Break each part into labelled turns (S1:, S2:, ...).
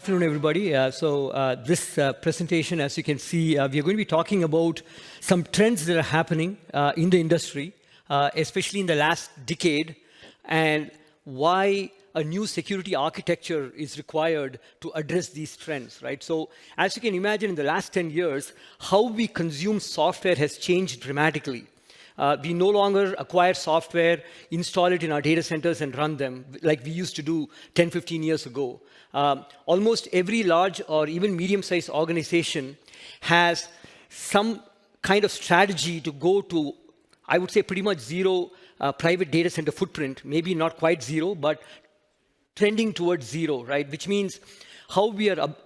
S1: Good afternoon, everybody. This presentation, as you can see, we are going to be talking about some trends that are happening in the industry, especially in the last decade, and why a new security architecture is required to address these trends, right? So as you can imagine, in the last 10 years, how we consume software has changed dramatically. We no longer acquire software, install it in our data centers, and run them like we used to do 10, 15 years ago. Almost every large or even medium-sized organization has some kind of strategy to go to, I would say, pretty much zero private data center footprint. Maybe not quite zero, but trending towards zero, right? Which means how we are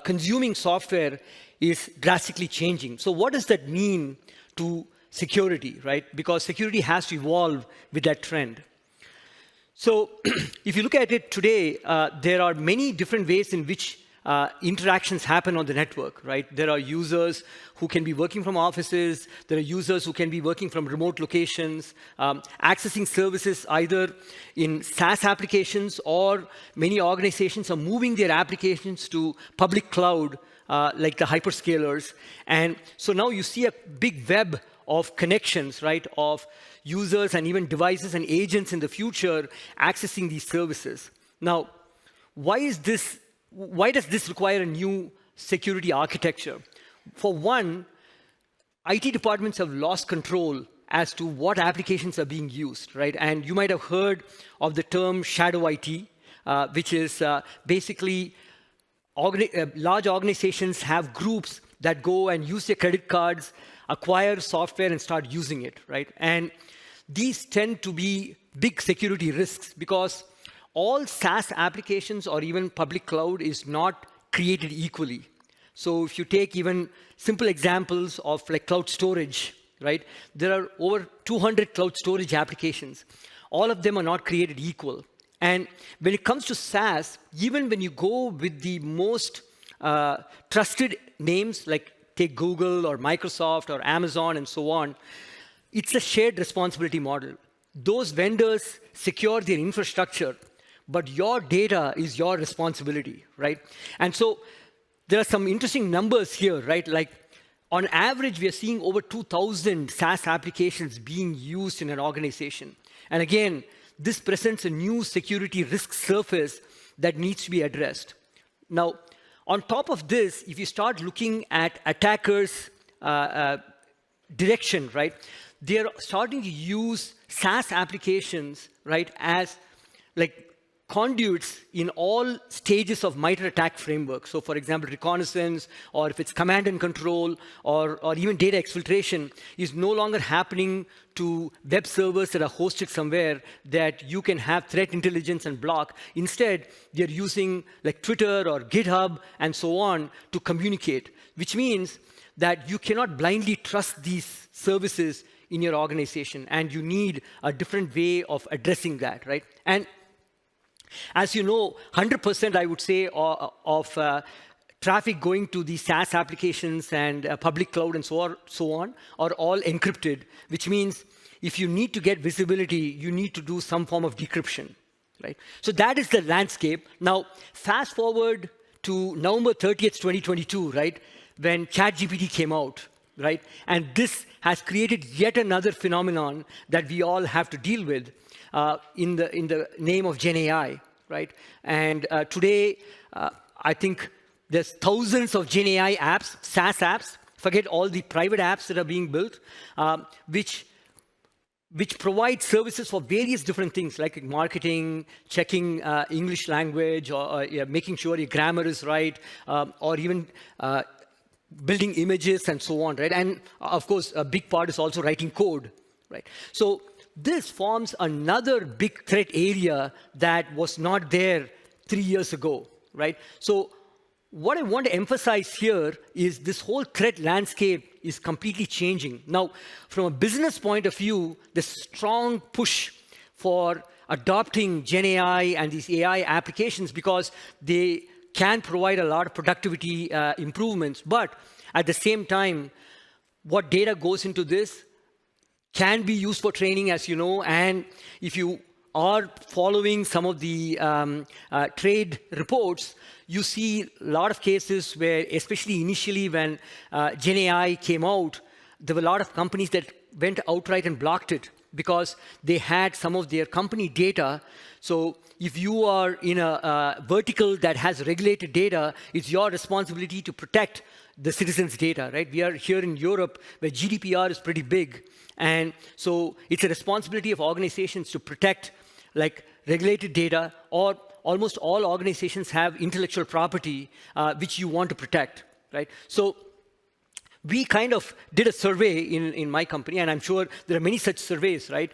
S1: consuming software is drastically changing. So what does that mean to security, right? Because security has to evolve with that trend. So if you look at it today, there are many different ways in which interactions happen on the network, right? There are users who can be working from offices. There are users who can be working from remote locations, accessing services either in SaaS applications, or many organizations are moving their applications to public cloud, like the hyperscalers. And so now you see a big web of connections, right, of users and even devices and agents in the future accessing these services. Now, why does this require a new security architecture? For one, IT departments have lost control as to what applications are being used, right? And you might have heard of the term shadow IT, which is basically large organizations have groups that go and use their credit cards, acquire software, and start using it, right? And these tend to be big security risks because all SaaS applications or even public cloud is not created equally. So if you take even simple examples of like cloud storage, right? There are over 200 cloud storage applications. All of them are not created equal. And when it comes to SaaS, even when you go with the most trusted names, like take Google or Microsoft or Amazon and so on, it's a shared responsibility model. Those vendors secure their infrastructure, but your data is your responsibility, right? And so there are some interesting numbers here, right? Like on average, we are seeing over 2,000 SaaS applications being used in an organization. And again, this presents a new security risk surface that needs to be addressed. Now, on top of this, if you start looking at attackers' direction, right, they're starting to use SaaS applications, right, as like conduits in all stages of MITRE ATT&CK framework. So for example, reconnaissance, or if it's command and control, or even data exfiltration is no longer happening to web servers that are hosted somewhere that you can have threat intelligence and block. Instead, they're using like Twitter or GitHub and so on to communicate, which means that you cannot blindly trust these services in your organization, and you need a different way of addressing that, right? And as you know, 100%, I would say, of traffic going to the SaaS applications and public cloud and so on are all encrypted, which means if you need to get visibility, you need to do some form of decryption, right? So that is the landscape. Now, fast forward to November 30th, 2022, right, when ChatGPT came out, right? And this has created yet another phenomenon that we all have to deal with. In the name of GenAI, right? And today, I think there's thousands of GenAI apps, SaaS apps, forget all the private apps that are being built, which provide services for various different things, like marketing, checking English language, or making sure your grammar is right, or even building images and so on, right? And of course, a big part is also writing code, right? So this forms another big threat area that was not there 3 years ago, right? So what I want to emphasize here is this whole threat landscape is completely changing. Now, from a business point of view, there's a strong push for adopting GenAI and these AI applications because they can provide a lot of productivity improvements. But at the same time, what data goes into this can be used for training, as you know, and if you are following some of the trade reports, you see a lot of cases where, especially initially when GenAI came out, there were a lot of companies that went outright and blocked it because they had some of their company data. So if you are in a vertical that has regulated data, it's your responsibility to protect the citizens' data, right? We are here in Europe where GDPR is pretty big. And so it's a responsibility of organizations to protect like regulated data, or almost all organizations have intellectual property which you want to protect, right? So we kind of did a survey in my company, and I'm sure there are many such surveys, right?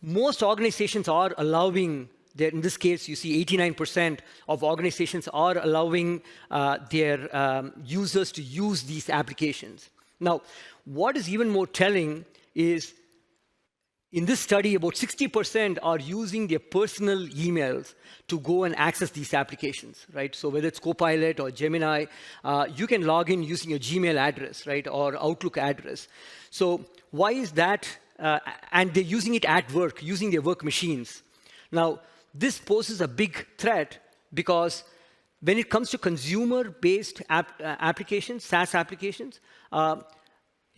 S1: Most organizations are allowing, in this case, you see 89% of organizations are allowing their users to use these applications. Now, what is even more telling is, in this study, about 60% are using their personal emails to go and access these applications, right? So whether it's Copilot or Gemini, you can log in using your Gmail address, right, or Outlook address. So why is that? And they're using it at work, using their work machines. Now, this poses a big threat because when it comes to consumer-based applications, SaaS applications,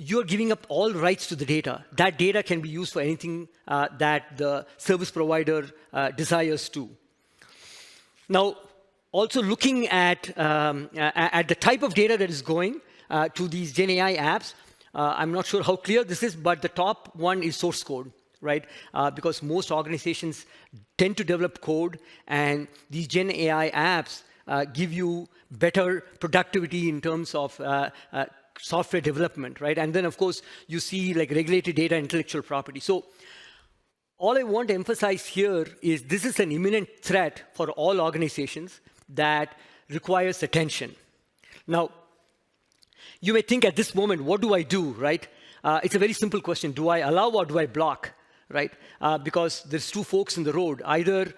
S1: you're giving up all rights to the data. That data can be used for anything that the service provider desires to. Now, also looking at the type of data that is going to these GenAI apps, I'm not sure how clear this is, but the top one is source code, right? Because most organizations tend to develop code, and these GenAI apps give you better productivity in terms of software development, right? And then, of course, you see like regulated data, intellectual property. So all I want to emphasize here is this is an imminent threat for all organizations that requires attention. Now, you may think at this moment, what do I do, right? It's a very simple question. Do I allow or do I block, right? Because there's two forks in the road. Either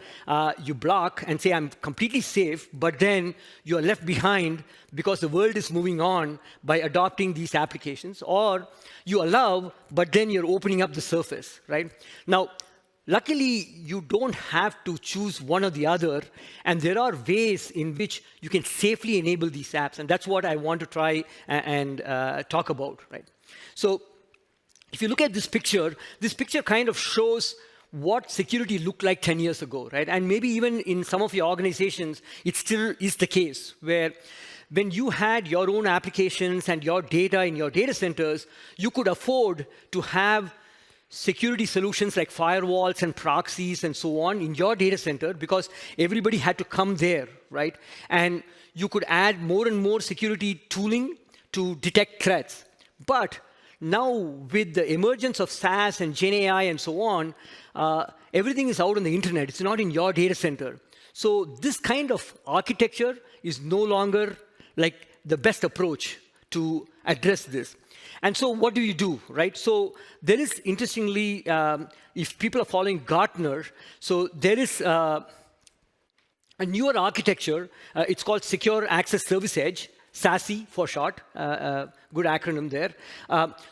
S1: you block and say, I'm completely safe, but then you're left behind because the world is moving on by adopting these applications, or you allow, but then you're opening up the surface, right? Now, luckily, you don't have to choose one or the other, and there are ways in which you can safely enable these apps, and that's what I want to try and talk about, right? So if you look at this picture kind of shows what security looked like 10 years ago, right? And maybe even in some of your organizations, it still is the case, where when you had your own applications and your data in your data centers, you could afford to have security solutions like firewalls and proxies and so on in your data center because everybody had to come there, right? And you could add more and more security tooling to detect threats. But now, with the emergence of SaaS and GenAI and so on, everything is out on the internet. It's not in your data center. So this kind of architecture is no longer like the best approach to address this. And so what do you do, right? So there is, interestingly, if people are following Gartner, so there is a newer architecture. It's called Secure Access Service Edge, SASE for short, good acronym there.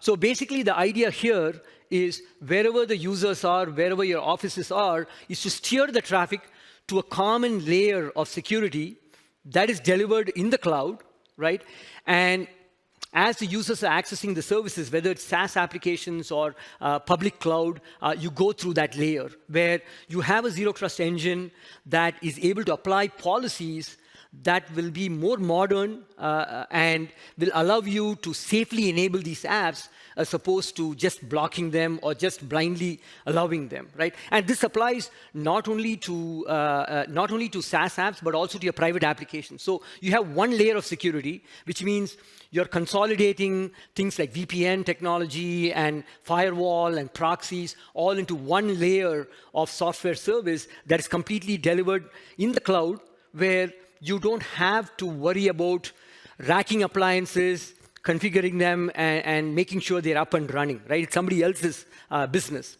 S1: So basically, the idea here is wherever the users are, wherever your offices are, is to steer the traffic to a common layer of security that is delivered in the cloud, right? And as the users are accessing the services, whether it's SaaS applications or public cloud, you go through that layer where you have a zero trust engine that is able to apply policies that will be more modern and will allow you to safely enable these apps as opposed to just blocking them or just blindly allowing them, right? And this applies not only to SaaS apps, but also to your private applications. So you have one layer of security, which means you're consolidating things like VPN technology and firewall and proxies all into one layer of software service that is completely delivered in the cloud, where you don't have to worry about racking appliances, configuring them, and making sure they're up and running, right? It's somebody else's business.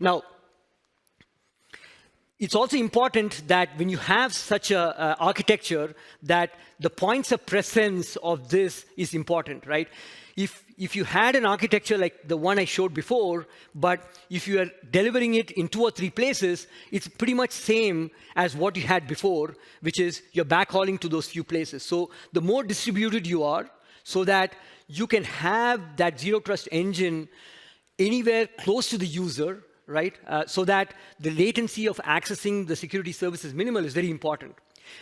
S1: Now, it's also important that when you have such a architecture, that the points of presence of this is important, right? If you had an architecture like the one I showed before, but if you are delivering it in 2 or 3 places, it's pretty much same as what you had before, which is you're backhauling to those few places. So the more distributed you are, so that you can have that zero trust engine anywhere close to the user, right? So that the latency of accessing the security service is minimal is very important.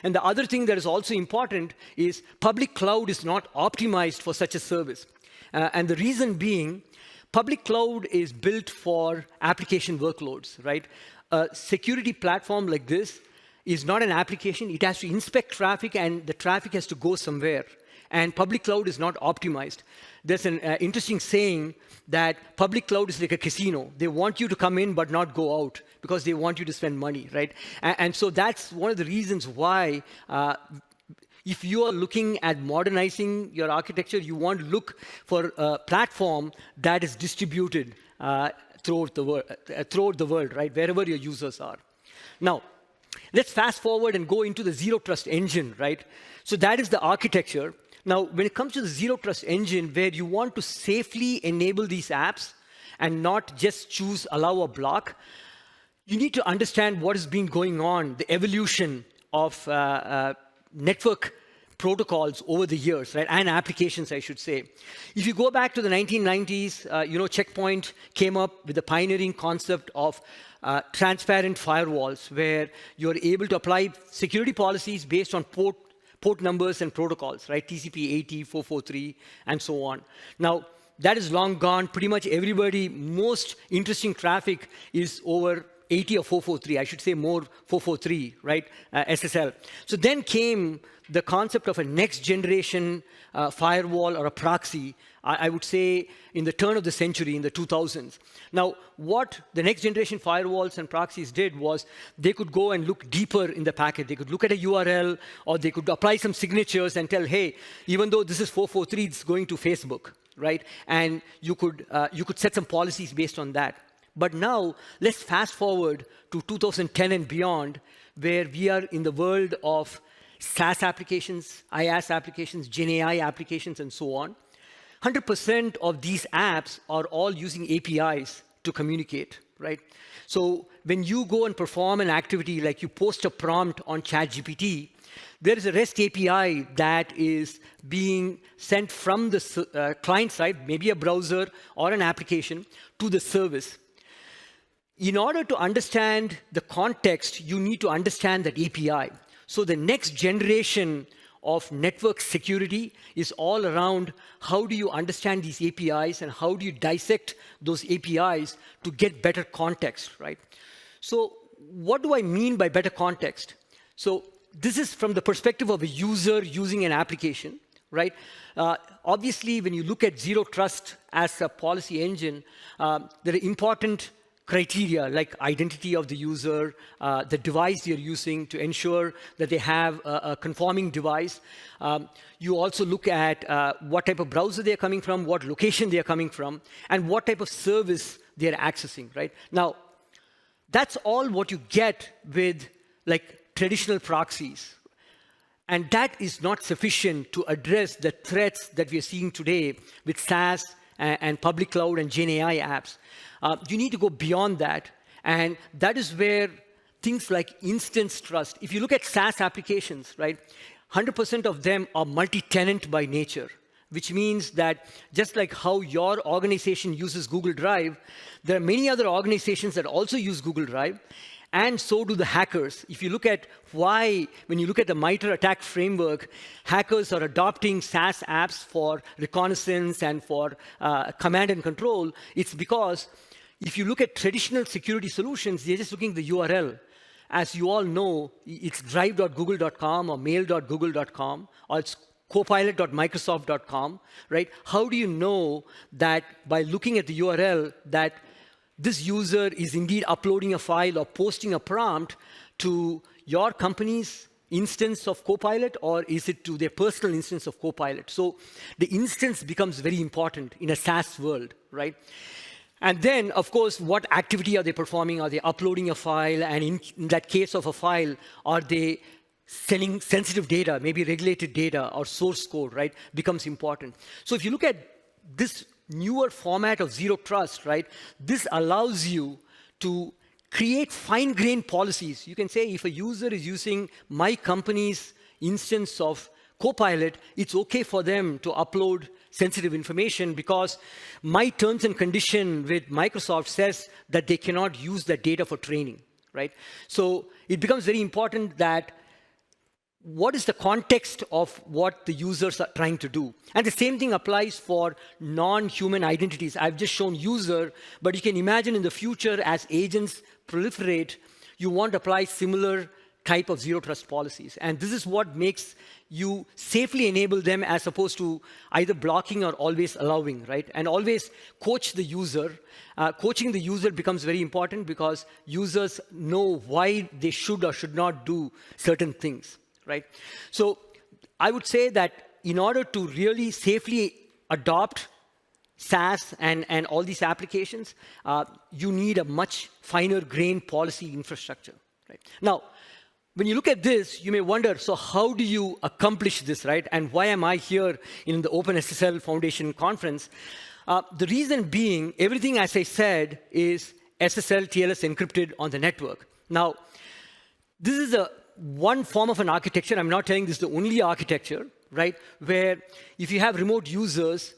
S1: And the other thing that is also important is public cloud is not optimized for such a service. And the reason being, public cloud is built for application workloads, right? A security platform like this is not an application. It has to inspect traffic, and the traffic has to go somewhere. And public cloud is not optimized. There's an interesting saying that public cloud is like a casino. They want you to come in but not go out because they want you to spend money, right? And so that's one of the reasons why if you are looking at modernizing your architecture, you want to look for a platform that is distributed throughout the world, right? Wherever your users are. Now, let's fast forward and go into the zero trust engine, right? So that is the architecture. Now, when it comes to the zero trust engine, where you want to safely enable these apps and not just choose allow or block, you need to understand what has been going on, the evolution of network protocols over the years, right? And applications, I should say. If you go back to the 1990s, Checkpoint came up with the pioneering concept of transparent firewalls, where you're able to apply security policies based on port numbers and protocols, right? TCP 80, 443, and so on. Now, that is long gone. Pretty much everybody, most interesting traffic is over 80 or 443. I should say more 443, right? SSL. So then came the concept of a next generation firewall or a proxy, I would say in the turn of the century, in the 2000s. Now, what the next generation firewalls and proxies did was they could go and look deeper in the packet. They could look at a URL, or they could apply some signatures and tell, hey, even though this is 443, it's going to Facebook, right? And you could set some policies based on that. But now, let's fast forward to 2010 and beyond, where we are in the world of SaaS applications, IaaS applications, GenAI applications, and so on. 100% of these apps are all using APIs to communicate, right? So when you go and perform an activity, like you post a prompt on ChatGPT, there is a REST API that is being sent from the client side, maybe a browser or an application, to the service. In order to understand the context, you need to understand that API. So the next generation of network security is all around how do you understand these APIs and how do you dissect those APIs to get better context, right? So what do I mean by better context? So this is from the perspective of a user using an application, right? Obviously, when you look at zero trust as a policy engine, there are important criteria like identity of the user, the device you're using to ensure that they have a conforming device. You also look at what type of browser they're coming from, what location they're coming from, and what type of service they're accessing, right? Now, that's all what you get with like traditional proxies. And that is not sufficient to address the threats that we are seeing today with SaaS and public cloud and GenAI apps. You need to go beyond that. And that is where things like instance trust, if you look at SaaS applications, right, 100% of them are multi-tenant by nature, which means that just like how your organization uses Google Drive, there are many other organizations that also use Google Drive, and so do the hackers. If you look at why, when you look at the MITRE attack framework, hackers are adopting SaaS apps for reconnaissance and for command and control, it's because if you look at traditional security solutions, they're just looking at the URL. As you all know, it's drive.google.com or mail.google.com, or it's copilot.microsoft.com, right? How do you know that by looking at the URL that this user is indeed uploading a file or posting a prompt to your company's instance of Copilot, or is it to their personal instance of Copilot? So the instance becomes very important in a SaaS world, right? And then, of course, what activity are they performing? Are they uploading a file? And in that case of a file, are they sending sensitive data, maybe regulated data or source code, right? Becomes important. So if you look at this newer format of zero trust, right? This allows you to create fine-grained policies. You can say if a user is using my company's instance of Copilot, it's okay for them to upload sensitive information because my terms and condition with Microsoft says that they cannot use that data for training, right? So it becomes very important that what is the context of what the users are trying to do? And the same thing applies for non-human identities. I've just shown user, but you can imagine in the future as agents proliferate, you want to apply similar type of zero trust policies. And this is what makes you safely enable them as opposed to either blocking or always allowing, right? And always coach the user. Coaching the user becomes very important because users know why they should or should not do certain things, right? So I would say that in order to really safely adopt SaaS and all these applications, you need a much finer grained policy infrastructure, right? Now, when you look at this, you may wonder, so how do you accomplish this, right? And why am I here in the OpenSSL Foundation conference? The reason being, everything, as I said, is SSL, TLS encrypted on the network. Now, this is one form of an architecture. I'm not telling this is the only architecture, right? Where if you have remote users,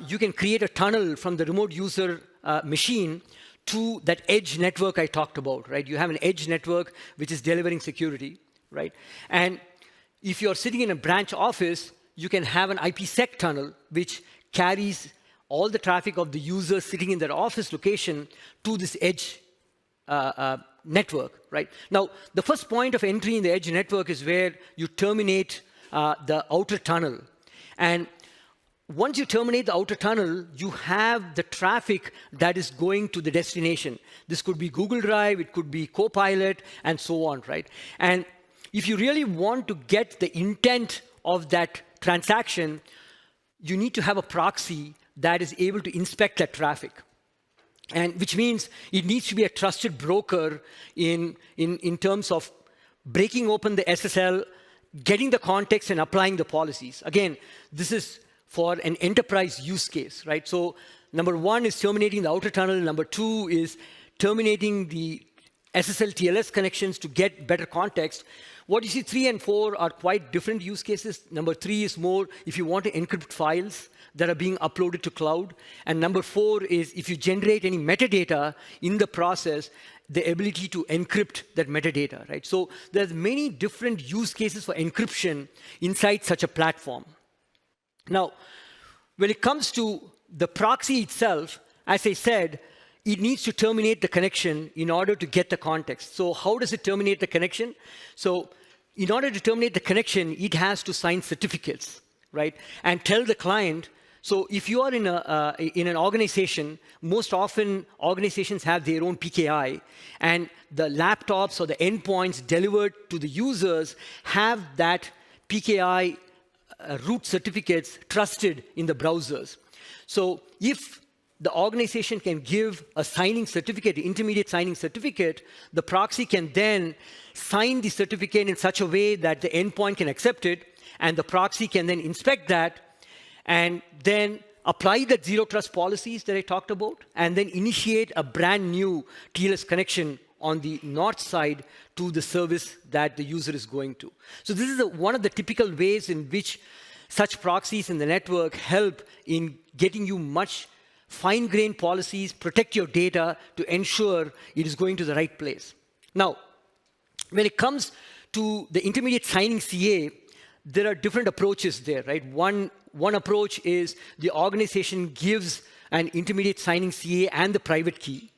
S1: you can create a tunnel from the remote user machine to that edge network I talked about, right? You have an edge network which is delivering security, right? And if you're sitting in a branch office, you can have an IPsec tunnel which carries all the traffic of the users sitting in their office location to this edge network, right? Now, the first point of entry in the edge network is where you terminate the outer tunnel. And once you terminate the outer tunnel, you have the traffic that is going to the destination. This could be Google Drive, it could be Copilot, and so on, right? And if you really want to get the intent of that transaction, you need to have a proxy that is able to inspect that traffic. And which means it needs to be a trusted broker in terms of breaking open the SSL, getting the context, and applying the policies. Again, this is for an enterprise use case, right? So number one is terminating the outer tunnel. Number two is terminating the SSL TLS connections to get better context. What you see 3 and 4 are quite different use cases. Number 3 is more if you want to encrypt files that are being uploaded to cloud. And number 4 is if you generate any metadata in the process, the ability to encrypt that metadata, right? So there's many different use cases for encryption inside such a platform. Now, when it comes to the proxy itself, as I said, it needs to terminate the connection in order to get the context. So how does it terminate the connection? So in order to terminate the connection, it has to sign certificates, right? And tell the client, so if you are in an organization, most often organizations have their own PKI, and the laptops or the endpoints delivered to the users have that PKI root certificates trusted in the browsers. So if the organization can give a signing certificate, intermediate signing certificate, the proxy can then sign the certificate in such a way that the endpoint can accept it, and the proxy can then inspect that, and then apply the zero trust policies that I talked about, and then initiate a brand new TLS connection on the north side to the service that the user is going to. So this is one of the typical ways in which such proxies in the network help in getting you much fine-grained policies, protect your data to ensure it is going to the right place. Now, when it comes to the intermediate signing CA, there are different approaches there, right? One approach is the organization gives an intermediate signing CA and the private key.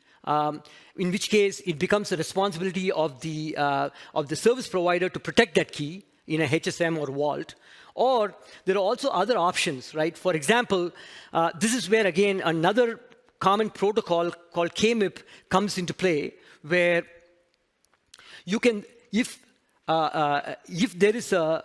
S1: In which case it becomes the responsibility of the service provider to protect that key in a HSM or vault. Or there are also other options, right? For example, this is where, again, another common protocol called KMIP comes into play, where you can, if there is a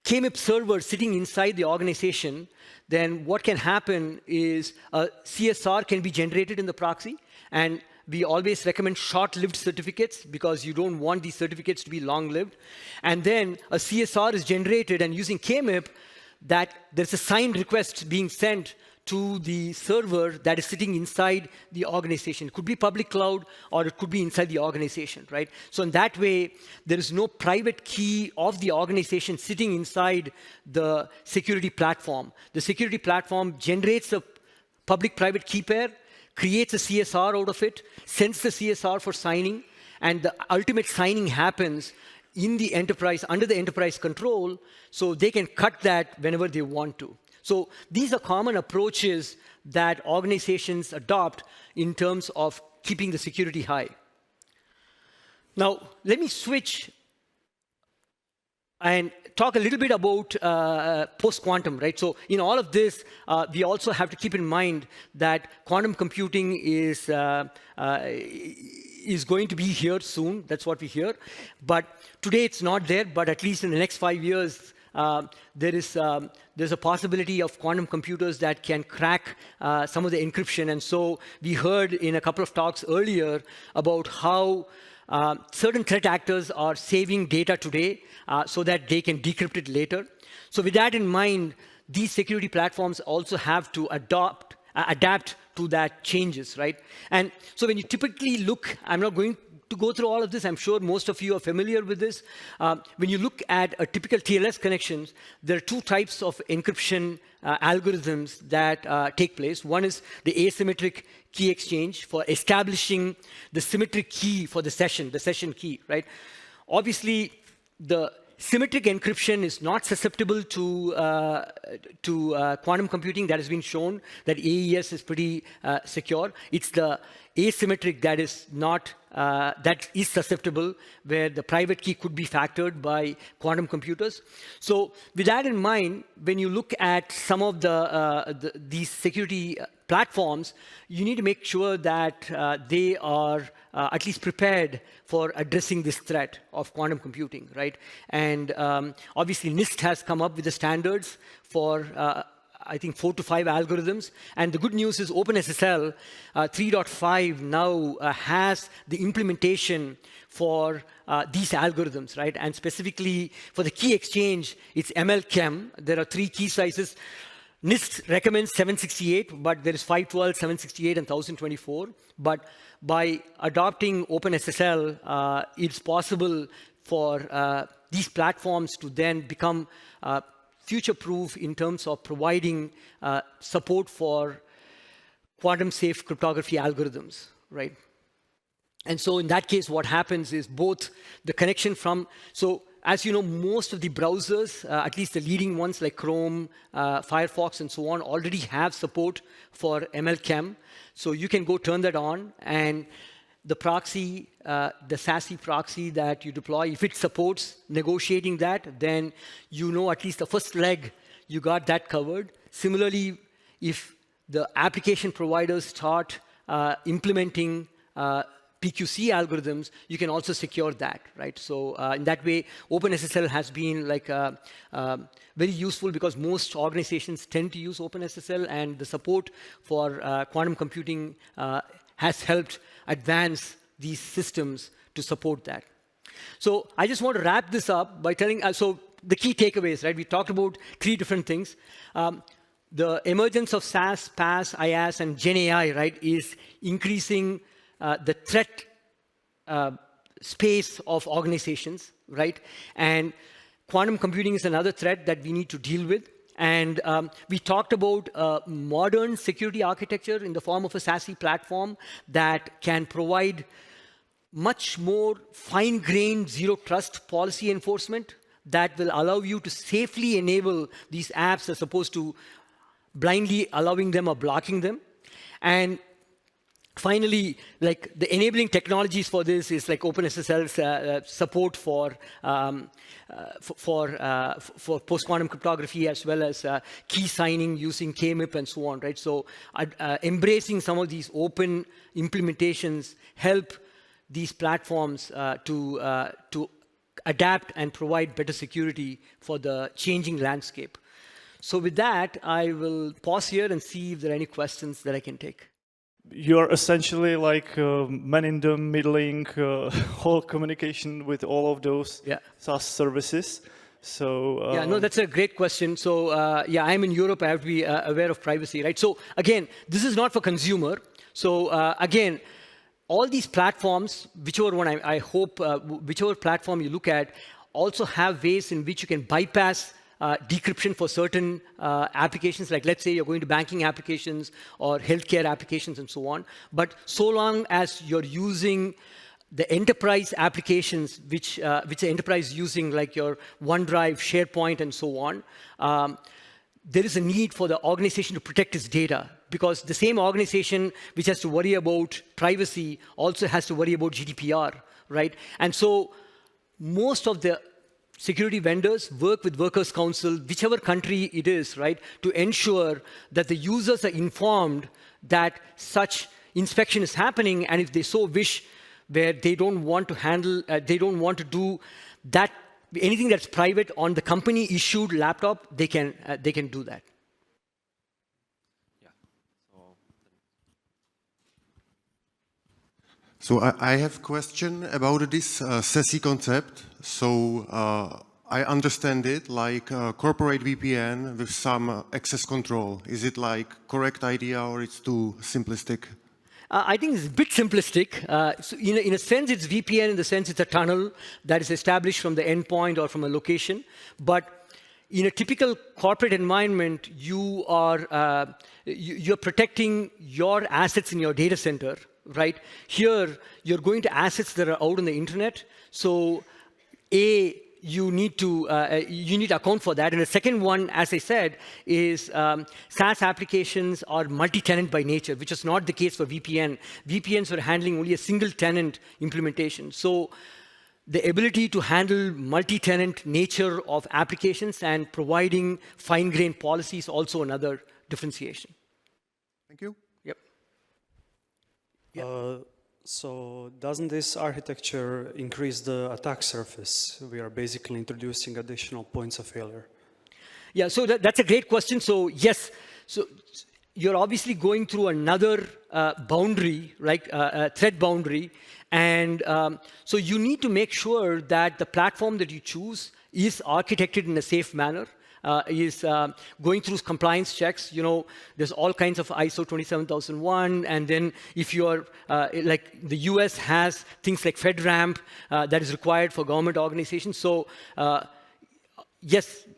S1: KMIP server sitting inside the organization, then what can happen is a CSR can be generated in the proxy, and we always recommend short-lived certificates because you don't want these certificates to be long-lived. And then a CSR is generated, and using KMIP, that there's a signed request being sent to the server that is sitting inside the organization. It could be public cloud, or it could be inside the organization, right? So in that way, there is no private key of the organization sitting inside the security platform. The security platform generates a public-private key pair, creates a CSR out of it, sends the CSR for signing, and the ultimate signing happens in the enterprise, under the enterprise control, so they can cut that whenever they want to. So these are common approaches that organizations adopt in terms of keeping the security high. Now, let me switch and talk a little bit about post-quantum, right? So in all of this, we also have to keep in mind that quantum computing is going to be here soon. That's what we hear. But today it's not there, but at least in the next 5 years, there's a possibility of quantum computers that can crack some of the encryption. And so we heard in a couple of talks earlier about how certain threat actors are saving data today so that they can decrypt it later. So with that in mind, these security platforms also have to adapt to that changes, right? And so when you typically look, I'm not going to go through all of this. I'm sure most of you are familiar with this. When you look at a typical TLS connections, there are two types of encryption algorithms that take place. One is the asymmetric key exchange for establishing the symmetric key for the session key, right? Obviously, the symmetric encryption is not susceptible to quantum computing. That has been shown that AES is pretty secure. It's the asymmetric that is not that is susceptible, where the private key could be factored by quantum computers. So with that in mind, when you look at some of these security platforms, you need to make sure that they are at least prepared for addressing this threat of quantum computing, right? And obviously, NIST has come up with the standards for I think 4 to 5 algorithms. And the good news is OpenSSL 3.5 now has the implementation for these algorithms, right? And specifically for the key exchange, it's ML-Chem. There are 3 key sizes. NIST recommends 768, but there is 512, 768, and 1024. But by adopting OpenSSL, it's possible for these platforms to then become future-proof in terms of providing support for quantum-safe cryptography algorithms, right? And so in that case, what happens is both the connection from, so as you know, most of the browsers, at least the leading ones like Chrome, Firefox, and so on, already have support for ML-Chem. So you can go turn that on, and the proxy, the SASE proxy that you deploy, if it supports negotiating that, then you know at least the first leg, you got that covered. Similarly, if the application providers start implementing PQC algorithms, you can also secure that, right? So in that way, OpenSSL has been like very useful because most organizations tend to use OpenSSL, and the support for quantum computing has helped advance these systems to support that. So I just want to wrap this up by telling, so the key takeaways, right? We talked about 3 different things. The emergence of SaaS, PaaS, IaaS, and GenAI, right, is increasing the threat space of organizations, right? And quantum computing is another threat that we need to deal with. And we talked about modern security architecture in the form of a SASE platform that can provide much more fine-grained zero-trust policy enforcement that will allow you to safely enable these apps as opposed to blindly allowing them or blocking them. And finally, like the enabling technologies for this is like OpenSSL's support for post-quantum cryptography, as well as key signing using KMIP and so on, right? So embracing some of these open implementations help these platforms to adapt and provide better security for the changing landscape. So with that, I will pause here and see if there are any questions that I can take.
S2: You're essentially like man in the middling whole communication with all of those SaaS services. So
S1: yeah, no, that's a great question. So yeah, I'm in Europe. I have to be aware of privacy, right? So again, this is not for consumer. So again, all these platforms, whichever one I hope, whichever platform you look at, also have ways in which you can bypass decryption for certain applications, like let's say you're going to banking applications or healthcare applications and so on. But so long as you're using the enterprise applications, which the enterprise is using, like your OneDrive, SharePoint, and so on, there is a need for the organization to protect its data, because the same organization which has to worry about privacy also has to worry about GDPR, right? And so most of the security vendors work with workers' council, whichever country it is, right, to ensure that the users are informed that such inspection is happening, and if they so wish, where they don't want to handle, they don't want to do that, anything that's private on the company-issued laptop, they can do that.
S3: Yeah. So I have a question about this SESI concept. So I understand it like a corporate VPN with some access control. Is it like correct idea, or it's too simplistic?
S1: I think it's a bit simplistic. So in a sense, it's VPN in the sense it's a tunnel that is established from the endpoint or from a location. But in a typical corporate environment, you're protecting your assets in your data center, right? Here, you're going to assets that are out on the internet. So you need to account for that. And the second one, as I said, is SaaS applications are multi-tenant by nature, which is not the case for VPN. VPNs are handling only a single tenant implementation. So the ability to handle multi-tenant nature of applications and providing fine-grained policy is also another differentiation.
S3: Thank you.
S1: Yep.
S4: So doesn't this architecture increase the attack surface? We are basically introducing additional points of failure.
S1: Yeah, so that's a great question. So yes, so you're obviously going through another boundary, right, threat boundary. And so you need to make sure that the platform that you choose is architected in a safe manner. Is going through compliance checks. You know, there's all kinds of ISO 27001, and then if you're like the US has things like FedRAMP that is required for government organizations. So yes,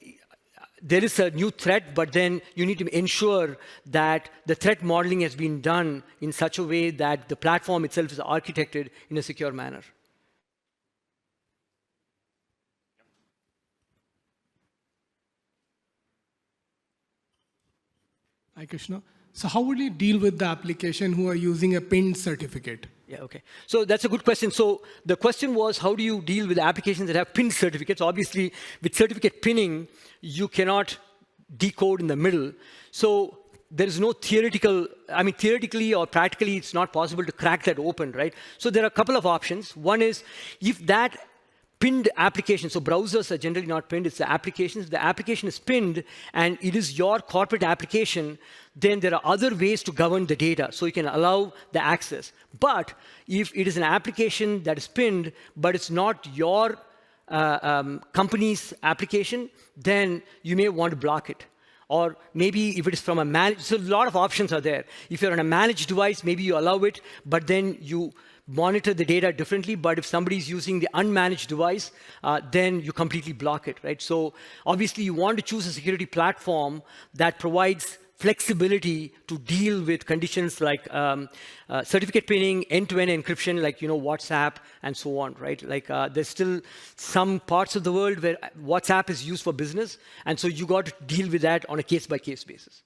S1: there is a new threat, but then you need to ensure that the threat modeling has been done in such a way that the platform itself is architected in a secure manner.
S5: Hi, Krishna. So how would you deal with the application who are using a pinned certificate?
S1: Yeah, okay. So that's a good question. So the question was, how do you deal with applications that have pinned certificates? Obviously, with certificate pinning, you cannot decode in the middle. So there is no theoretical, I mean, theoretically or practically, it's not possible to crack that open, right? So there are a couple of options. One is, if that pinned application, so browsers are generally not pinned, it's the applications. If the application is pinned and it is your corporate application, then there are other ways to govern the data, so you can allow the access. But if it is an application that is pinned, but it's not your company's application, then you may want to block it. Or maybe if it is from a managed, so a lot of options are there. If you're on a managed device, maybe you allow it, but then you monitor the data differently. But if somebody's using the unmanaged device, then you completely block it, right? So obviously, you want to choose a security platform that provides flexibility to deal with conditions like certificate pinning, end-to-end encryption, like WhatsApp and so on, right? Like there's still some parts of the world where WhatsApp is used for business, and so you got to deal with that on a case-by-case basis.